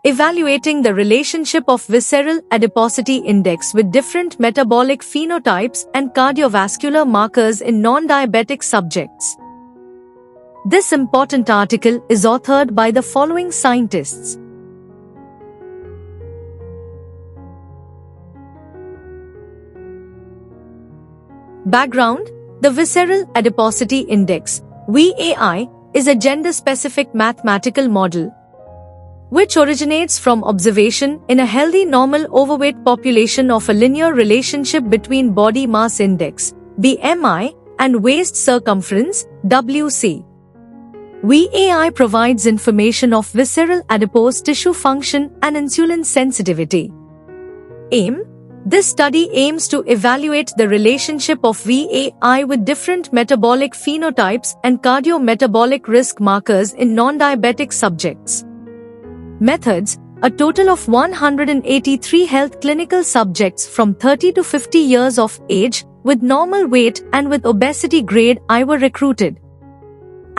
evaluating the relationship of visceral adiposity index with different metabolic phenotypes and cardiovascular markers in non-diabetic subjects. This important article is authored by the following scientists. Background: the Visceral Adiposity Index, VAI, is a gender-specific mathematical model which originates from observation in a healthy normal overweight population of a linear relationship between body mass index, BMI, and waist circumference, WC. VAI provides information of visceral adipose tissue function and insulin sensitivity. Aim: this study aims to evaluate the relationship of VAI with different metabolic phenotypes and cardiometabolic risk markers in non-diabetic subjects. Methods: a total of 183 health clinical subjects from 30 to 50 years of age with normal weight and with obesity grade I were recruited.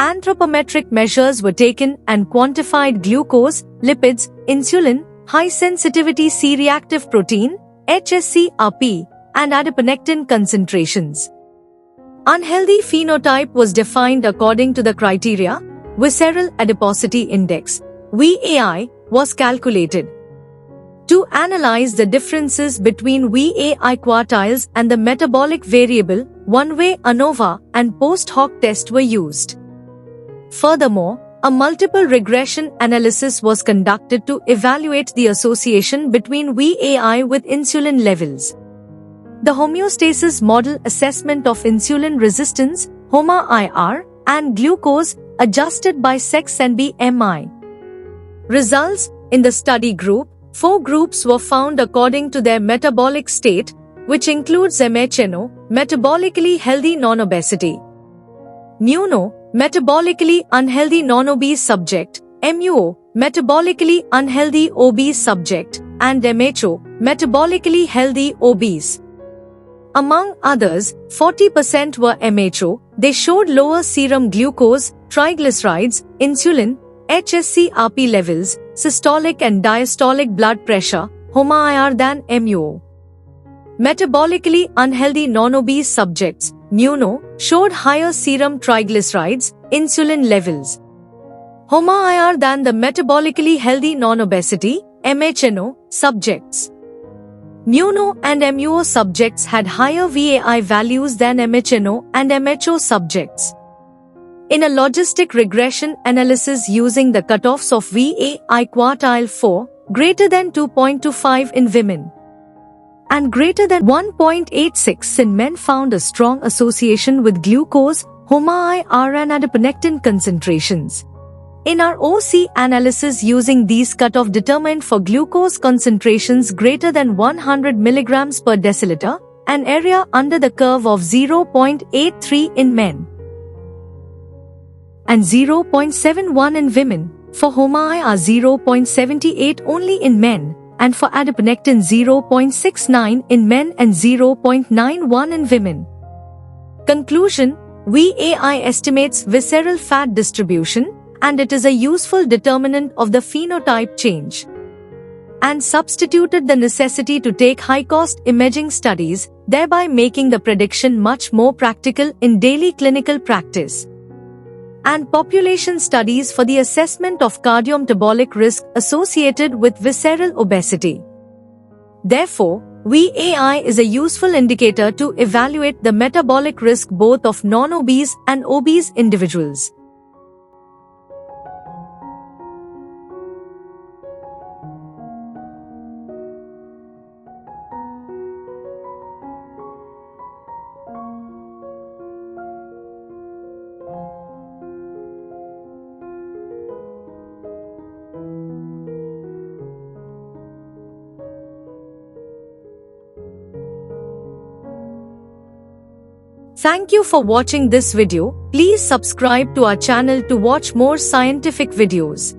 Anthropometric measures were taken and quantified glucose, lipids, insulin, high-sensitivity C-reactive protein, HSCRP, and adiponectin concentrations. Unhealthy phenotype was defined according to the criteria. Visceral Adiposity Index, VAI, was calculated. To analyze the differences between VAI quartiles and the metabolic variable, one-way ANOVA and post-hoc test were used. Furthermore, a multiple regression analysis was conducted to evaluate the association between VAI with insulin levels. The homeostasis model assessment of insulin resistance, HOMA-IR, and glucose adjusted by sex and BMI. Results: in the study group, 4 groups were found according to their metabolic state, which includes MHNO, metabolically healthy non-obesity; MUNO, metabolically unhealthy non-obese subject; MUO, metabolically unhealthy obese subject; and MHO, metabolically healthy obese. Among others, 40% were MHO. They showed lower serum glucose, triglycerides, insulin, HSCRP levels, systolic and diastolic blood pressure, HOMA-IR than MUO. Metabolically unhealthy non-obese subjects, MUNO, showed higher serum triglycerides, insulin levels, HOMA-IR than the metabolically healthy non-obesity, MHNO, subjects. MUNO and MUO subjects had higher VAI values than MHNO and MHO subjects. In a logistic regression analysis using the cutoffs of VAI quartile 4, greater than 2.25 in women and greater than 1.86 in men, found a strong association with glucose, HOMA-IR and adiponectin concentrations. In our OC analysis using these cutoff determined for glucose concentrations greater than 100 mg per deciliter, an area under the curve of 0.83 in men and 0.71 in women, for HOMA-IR 0.78 only in men, and for adiponectin 0.69 in men and 0.91 in women. Conclusion: VAI estimates visceral fat distribution, and it is a useful determinant of the phenotype change, and substituted the necessity to take high-cost imaging studies, thereby making the prediction much more practical in daily clinical practice, and population studies for the assessment of cardiometabolic risk associated with visceral obesity. Therefore, VAI is a useful indicator to evaluate the metabolic risk both of non-obese and obese individuals. Thank you for watching this video. Please subscribe to our channel to watch more scientific videos.